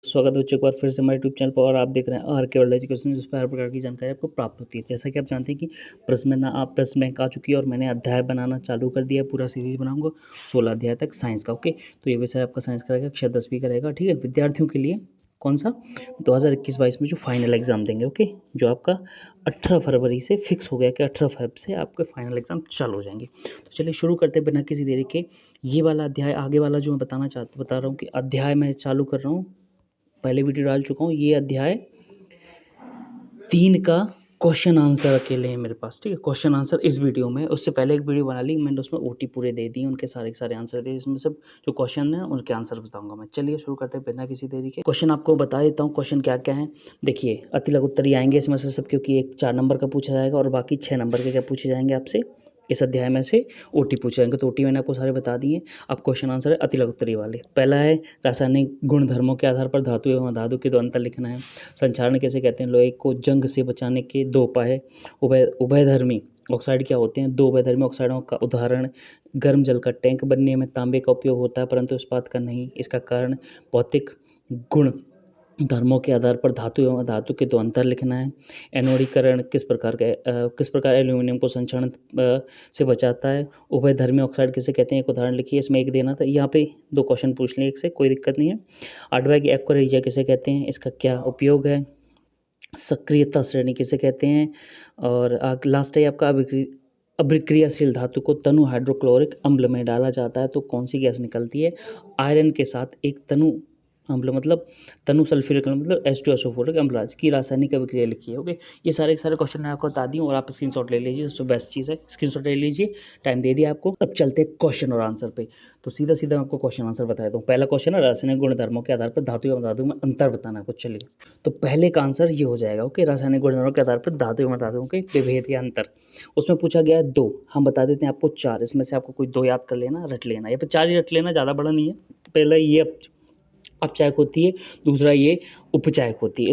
स्वागत है बच्चों एक बार फिर से हमारे यूट्यूब चैनल पर और आप देख रहे हैं आर के वर्ल्ड एजुकेशन, जिस पर हर प्रकार की जानकारी आपको प्राप्त होती है। जैसा कि आप जानते हैं कि प्रश्न बैंक आ चुकी है और मैंने अध्याय बनाना चालू कर दिया है। पूरा सीरीज बनाऊंगा 16 अध्याय तक साइंस का। ओके, तो ये विषय आपका साइंस का रहेगा, कक्षा 10वीं का रहेगा। ठीक है, विद्यार्थियों के लिए कौन सा 2021-22 में जो फाइनल एग्जाम देंगे। ओके, जो आपका 18 फरवरी से फिक्स हो गया कि 18 फरवरी से आपके फाइनल एग्जाम चालू हो जाएंगे। तो चलिए शुरू करते हैं बिना किसी देरी के। ये वाला अध्याय आगे वाला जो मैं बता रहा हूँ कि अध्याय मैं चालू कर रहा हूँ, पहले वीडियो डाल चुका हूँ। ये अध्याय 3 का क्वेश्चन आंसर अकेले हैं मेरे पास। ठीक है, क्वेश्चन आंसर इस वीडियो में, उससे पहले एक वीडियो बना ली मैंने, उसमें ओटी पूरे दे दिए, उनके सारे आंसर दिए। इसमें सब जो क्वेश्चन है उनके आंसर बताऊंगा मैं। चलिए शुरू करते हैं बिना किसी देरी के। क्वेश्चन आपको बता देता हूँ क्वेश्चन क्या क्या है। देखिए अति लघु उत्तरीय आएंगे इसमें से सब, क्योंकि एक 4 नंबर का पूछा जाएगा और बाकी 6 नंबर के क्या पूछे जाएंगे आपसे इस अध्याय में से ओटी पूछे जाएंगे। तो ओटी मैंने आपको सारे बता दिए। अब क्वेश्चन आंसर है अति लघु उत्तरीय वाले। पहला है रासायनिक गुणधर्मों के आधार पर धातु एवं अधातु के दो अंतर लिखना है। संक्षारण कैसे कहते हैं। लोहे को जंग से बचाने के 2 उपाय है। उभयधर्मी ऑक्साइड क्या होते हैं। 2 उभयधर्मी ऑक्साइडों का उदाहरण। गर्म जल का टैंक बनने में तांबे का उपयोग होता है परंतु इस्पात का नहीं। इसका कारण भौतिक गुण धर्मों के आधार पर धातु एवं अधातु के 2 अंतर लिखना है। एनोडीकरण किस प्रकार एल्यूमिनियम को संक्षारण से बचाता है। उभयधर्मी ऑक्साइड किसे कहते हैं, एक उदाहरण लिखिए। इसमें एक देना था, यहाँ पे 2 क्वेश्चन पूछ लिए एक से, कोई दिक्कत नहीं है। 8वां की एक्वारेजिया किसे कहते हैं, इसका क्या उपयोग है। सक्रियता श्रेणी किसे कहते हैं। और लास्ट है आपका अभिक्रियाशील धातु को तनु हाइड्रोक्लोरिक अम्ल में डाला जाता है तो कौन सी गैस निकलती है। आयरन के साथ एक तनु अम्ल मतलब तनु सल्फ्यूरिक अम्ल मतलब H2SO4 अम्ल की रासायनिक अभिक्रिया लिखी है। ओके, ये सारे क्वेश्चन मैं आपको बता दी और आप स्क्रीनशॉट ले लीजिए, सबसे बेस्ट चीज़ है स्क्रीनशॉट ले लीजिए। टाइम दे दिया आपको। अब चलते हैं क्वेश्चन और आंसर पे। तो सीधा मैं आपको क्वेश्चन आंसर बता देता हूँ। पहला क्वेश्चन है रासायनिक गुणधर्मों के आधार पर धातु एवं धातु में अंतर बताना आपको। चलिए, तो पहले का आंसर ये हो जाएगा। ओके, रासायनिक गुणधर्मों के आधार पर धातु एवं धातुओं के विभेद या अंतर। उसमें पूछा गया है 2, हम बता देते हैं आपको 4। इसमें से आपको कोई 2 याद कर लेना, रट लेना। ये पे 4 ही रट लेना, ज़्यादा बड़ा नहीं है। पहला ये अपचायक होती है, दूसरा ये उपचायक होती है।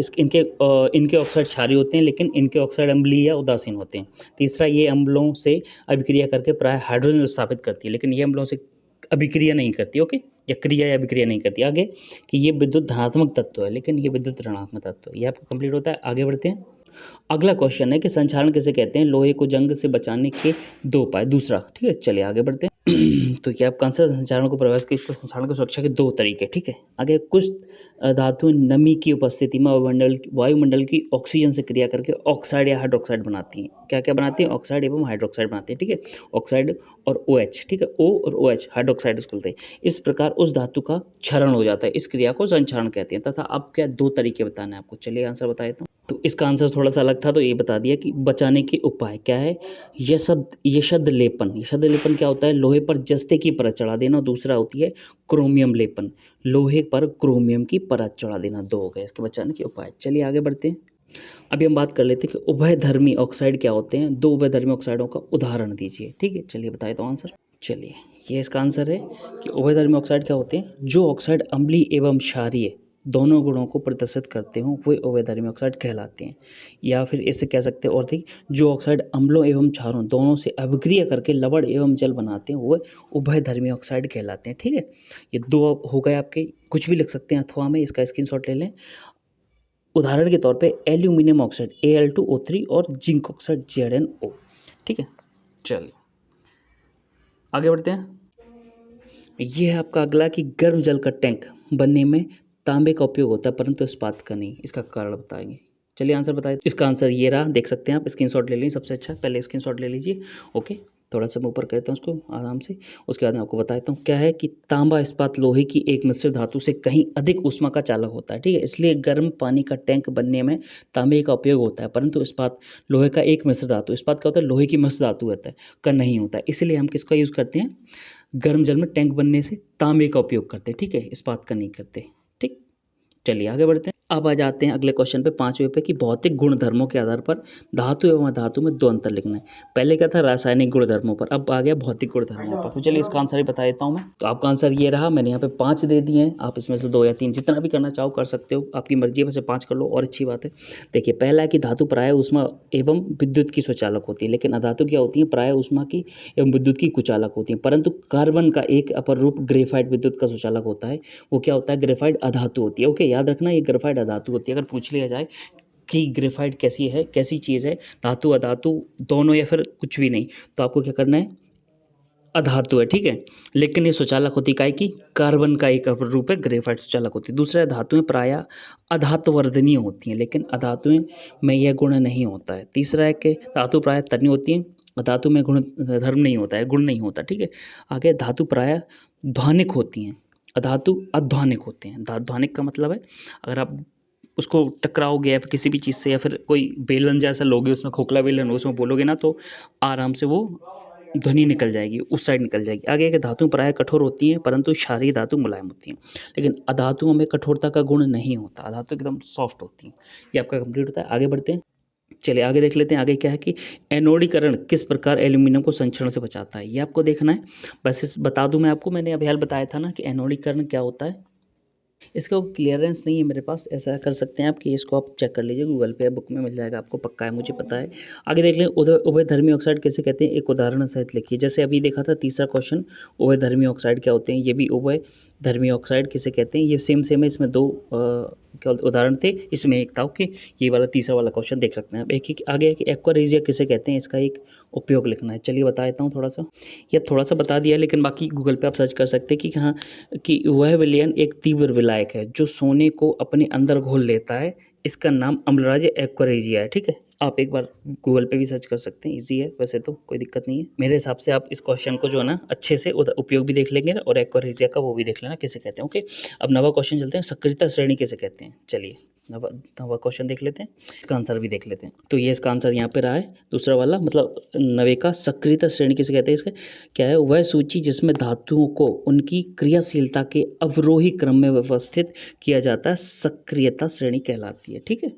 इनके ऑक्साइड क्षारीय होते हैं लेकिन इनके ऑक्साइड अम्लीय या उदासीन होते हैं। तीसरा, ये अम्लों से अभिक्रिया करके प्राय हाइड्रोजन स्थापित करती है लेकिन ये अम्लों से अभिक्रिया नहीं करती। ओके, या क्रिया या अभिक्रिया नहीं करती। आगे कि ये विद्युत धनात्मक तत्व है लेकिन ये विद्युत ऋणात्मक तत्व है। ये आपका कंप्लीट होता है। आगे बढ़ते हैं। अगला क्वेश्चन है कि संक्षारण किसे कहते हैं। लोहे को जंग से बचाने के 2 उपाय, दूसरा। ठीक है, चलिए आगे बढ़ते हैं। तो क्या आपका आंसर संक्षारण को प्रभावित कर संक्षारण की सुरक्षा के 2 तरीके। ठीक है, आगे कुछ धातु नमी की उपस्थिति में वायुमंडल की ऑक्सीजन से क्रिया करके ऑक्साइड या हाइड्रोक्साइड बनाती हैं। क्या क्या बनाती हैं, ऑक्साइड एवं हाइड्रोक्साइड बनाती है। ठीक है, ऑक्साइड और OH। ठीक है, O और OH हाइड्रोक्साइड उसको बोलते हैं। इस प्रकार उस धातु का क्षरण हो जाता है, इस क्रिया को संक्षारण कहते हैं। तथा अब क्या 2 तरीके बताने हैं आपको। चलिए आंसर बता देता हूँ। तो इसका आंसर थोड़ा सा अलग था तो ये बता दिया कि बचाने के उपाय क्या है। यशद लेपन क्या होता है, लोहे पर जस्ते की परत चढ़ा देना। दूसरा होती है क्रोमियम लेपन, लोहे पर क्रोमियम की परत चढ़ा देना। 2 हो गए इसके बचाने के उपाय। चलिए आगे बढ़ते हैं। अभी हम बात कर लेते हैं कि उभयधर्मी ऑक्साइड क्या होते हैं। 2 उभयधर्मी ऑक्साइडों का उदाहरण दीजिए। ठीक है, चलिए बताए तो आंसर। चलिए, ये इसका आंसर है कि उभयधर्मी ऑक्साइड क्या होते हैं, जो ऑक्साइड अम्लीय एवं क्षारीय दोनों गुणों को प्रदर्शित करते हों वे उभयधर्मी ऑक्साइड कहलाते हैं। या फिर इसे कह सकते हैं और ठीक, जो ऑक्साइड अम्लों एवं क्षारों दोनों से अभिक्रिया करके लवण एवं जल बनाते हैं वो उभयधर्मी ऑक्साइड कहलाते हैं। ठीक है, ये 2 हो गए आपके। कुछ भी लिख सकते हैं अथवा में, इसका स्क्रीनशॉट ले लें। उदाहरण के तौर पे एल्यूमिनियम ऑक्साइड Al2O3 और जिंक ऑक्साइड ZnO। ठीक है, चलिए आगे बढ़ते हैं। ये है आपका अगला कि गर्म जल का टैंक बनने में तांबे का उपयोग होता है परंतु इस्पात का नहीं। इसका कारण बताएंगे। चलिए आंसर बताइए। इसका आंसर ये रहा, देख सकते हैं आप। स्क्रीनशॉट ले लीजिए, सबसे अच्छा पहले स्क्रीनशॉट ले लीजिए। ओके, थोड़ा सा मैं ऊपर करता हूँ उसको आराम से। उसके बाद मैं आपको बताता हूँ क्या है कि तांबा इस्पात लोहे की एक मिश्र धातु से कहीं अधिक ऊष्मा का चालक होता है। ठीक है, इसलिए गर्म पानी का टैंक बनने में तांबे का उपयोग होता है परंतु इस्पात लोहे का एक मिश्र धातु, इस्पात क्या होता है, लोहे की मिश्र धातु होता है, का नहीं होता है। इसलिए हम किसका यूज़ करते हैं, गर्म जल में टैंक बनने से तांबे का उपयोग करते हैं। ठीक है, इस्पात का नहीं करते। ठीक, चलिए आगे बढ़ते हैं। अब आ जाते हैं अगले क्वेश्चन पे 5वें पे कि भौतिक गुणधर्मों के आधार पर धातु एवं अधातु में 2 अंतर लिखना है। पहले क्या था रासायनिक गुणधर्मों पर, अब आ गया भौतिक गुणधर्मों पर। तो चलिए इसका आंसर ही बता देता हूँ मैं। तो आपका आंसर ये रहा, मैंने यहाँ पे 5 दे दिए हैं, आप इसमें से 2 या 3 जितना भी करना चाहो कर सकते हो, आपकी मर्जी है, वैसे 5 कर लो और अच्छी बात है। देखिए पहला है कि धातु प्राय ऊष्मा एवं विद्युत की सुचालक होती है, लेकिन अधातु क्या होती है, प्राय ऊष्मा की एवं विद्युत की कुचालक होती है। परंतु कार्बन का एक अपर रूप ग्रेफाइट विद्युत का सुचालक होता है, वो क्या होता है, ग्रेफाइट अधातु होती है। ओके, याद रखना ये ग्रेफाइट अधातु होती है। अगर पूछ लिया जाए कि ग्रेफाइट कैसी है, कैसी चीज़ है, धातु अधातु दोनों या फिर कुछ भी नहीं, तो आपको क्या करना है, अधातु है, ठीक है। लेकिन ये सुचालक होती काय की, कार्बन का एक अपर रूप है ग्रेफाइट सुचालक होती है। दूसरा है धातुएं प्रायः अधातुवर्धनीय होती हैं, लेकिन अधातुएं में यह गुण नहीं होता है। तीसरा है कि धातु प्रायः तन्य होती हैं, धातु में गुण धर्म नहीं होता है, गुण नहीं होता, ठीक है। आगे धातु प्रायः ध्वनिक होती हैं, अधातु अध्वनिक होते हैं। ध्वनिक का मतलब है अगर आप उसको टकराओगे या फिर किसी भी चीज़ से, या फिर कोई बेलन जैसा लोगे, उसमें खोखला बेलन हो, उसमें बोलोगे ना, तो आराम से वो ध्वनि निकल जाएगी, उस साइड निकल जाएगी। आगे के धातु प्रायः कठोर होती हैं, परंतु क्षारीय धातु मुलायम होती हैं। लेकिन अधातुओं में कठोरता का गुण नहीं होता, अधातु एकदम सॉफ्ट होती हैं। ये आपका कंप्लीट होता है। आगे बढ़ते हैं, चलिए आगे देख लेते हैं। आगे क्या है कि एनोडीकरण किस प्रकार एल्यूमिनियम को संक्षरण से बचाता है, ये आपको देखना है। बस इस बता दूं मैं आपको, मैंने अभी हाल बताया था ना कि एनोडीकरण क्या होता है, इसका क्लियरेंस नहीं है मेरे पास। ऐसा कर सकते हैं आप कि इसको आप चेक कर लीजिए, गूगल पे या बुक में मिल जाएगा आपको, पक्का है, मुझे पता है। आगे देख लें, उभयधर्मी ऑक्साइड किसे कहते हैं, एक उदाहरण सहित लिखिए। जैसे अभी देखा था तीसरा क्वेश्चन, उभयधर्मी ऑक्साइड क्या होते हैं, ये भी उभयधर्मी ऑक्साइड किसे कहते हैं, ये सेम है। इसमें 2 क्या उदाहरण थे, इसमें एक था। ओके, ये वाला तीसरा वाला क्वेश्चन देख सकते हैं आप। एक आगे है कि एक्वा रेजिया किसे कहते हैं, इसका एक उपयोग लिखना है। चलिए बता देता हूँ थोड़ा सा, ये थोड़ा सा बता दिया, लेकिन बाकी गूगल पे आप सर्च कर सकते हैं कि हाँ, कि वह विलयन एक तीव्र विलायक है जो सोने को अपने अंदर घोल लेता है, इसका नाम अम्लराज एक्वारेजिया है, ठीक है। आप एक बार गूगल पे भी सर्च कर सकते हैं, इजी है वैसे तो, कोई दिक्कत नहीं है मेरे हिसाब से। आप इस क्वेश्चन को जो है ना अच्छे से उपयोग भी देख लेंगे ना, और एक्वारेजिया का वो भी देख लेना किसे कहते हैं। ओके, अब नवा क्वेश्चन चलते हैं, सक्रियता श्रेणी किसे कहते हैं। चलिए नवा क्वेश्चन देख लेते हैं, इसका आंसर भी देख लेते हैं। तो ये इसका आंसर यहाँ पे रहा है, दूसरा वाला, मतलब नवे का, सक्रियता श्रेणी किसे कहते हैं। इसका क्या है, वह सूची जिसमें धातुओं को उनकी क्रियाशीलता के अवरोही क्रम में व्यवस्थित किया जाता है, सक्रियता श्रेणी कहलाती है, ठीक है।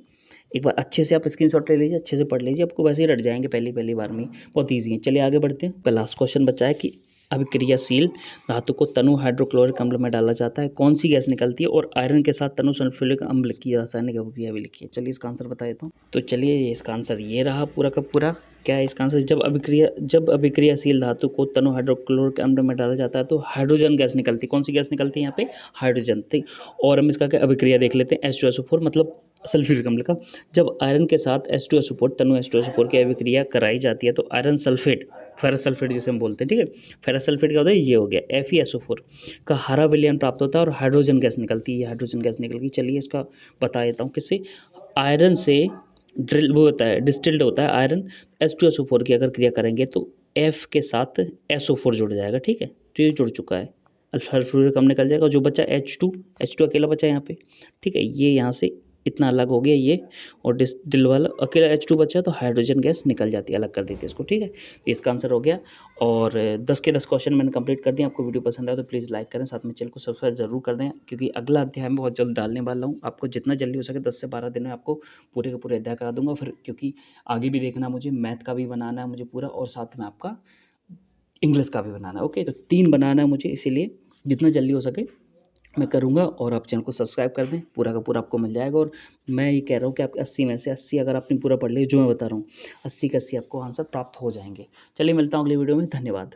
एक बार अच्छे से आप स्क्रीनशॉट ले लीजिए, अच्छे से पढ़ लीजिए, आपको वैसे ही रट जाएंगे पहली बार में, बहुत ईजी है। चलिए आगे बढ़ते हैं। लास्ट क्वेश्चन बचा है कि अभिक्रियाशील धातु को तनु हाइड्रोक्लोरिक अम्ल में डाला जाता है, कौन सी गैस निकलती है, और आयरन के साथ तनु सल्फ्यूरिक अम्ल की रासायनिक अभिक्रिया भी लिखी है। चलिए इसका आंसर बता देता हूँ। तो चलिए इसका आंसर ये रहा पूरा का पूरा। क्या है इसका आंसर, जब अभिक्रियाशील धातु को तनु हाइड्रोक्लोरिक अम्ल में डाला जाता है तो हाइड्रोजन गैस निकलती है। कौन सी गैस निकलती है यहाँ पे, हाइड्रोजन, ठीक। और हम इसका क्या अभिक्रिया देख लेते हैं, H2SO4 मतलब सल्फ्यूरिक अम्ल का। जब आयरन के साथ H2SO4 तनु H2SO4 की अभिक्रिया कराई जाती है तो आयरन सल्फेट, फेरस सल्फेट जिसे हम बोलते हैं, ठीक है। फेरस सल्फेट क्या होता है, ये हो गया FeSO4 का हरा विलयन प्राप्त होता है और हाइड्रोजन गैस निकलती है, हाइड्रोजन गैस निकल गई। चलिए इसका बता देता हूँ किससे, आयरन से वो होता है, डिस्टिल्ड होता है आयरन, H2SO4 की अगर क्रिया करेंगे तो F के साथ SO4 जुड़ जाएगा, ठीक है। तो ये जुड़ चुका है, सल्फ्यूरिक कम निकल जाएगा, जो बचा H2 अकेला बचा यहाँ पे, ठीक है। ये यहाँ से इतना अलग हो गया ये, और डिस्टिल वाला अकेला H2 बचा तो हाइड्रोजन गैस निकल जाती है, अलग कर देती है इसको, ठीक है। तो इसका आंसर हो गया, और 10 के 10 क्वेश्चन मैंने कंप्लीट कर दिया। आपको वीडियो पसंद आया तो प्लीज़ लाइक करें, साथ में चैनल को सब्सक्राइब जरूर कर दें, क्योंकि अगला अध्याय मैं बहुत जल्द डालने वाला हूँ। आपको जितना जल्दी हो सके 10 से 12 दिन में आपको पूरे के पूरे अध्याय करा दूंगा। फिर क्योंकि आगे भी देखना, मुझे मैथ का भी बनाना है मुझे पूरा, और साथ में आपका इंग्लिश का भी बनाना है। ओके, तो 3 बनाना है मुझे, इसीलिए जितना जल्दी हो सके मैं करूँगा। और आप चैनल को सब्सक्राइब कर दें, पूरा का पूरा आपको मिल जाएगा। और मैं ये कह रहा हूँ कि आपके 80 में से 80 अगर आपने पूरा पढ़ लिया, जो मैं बता रहा हूँ 80 के 80 आपको आंसर प्राप्त हो जाएंगे। चलिए मिलता हूँ अगली वीडियो में, धन्यवाद।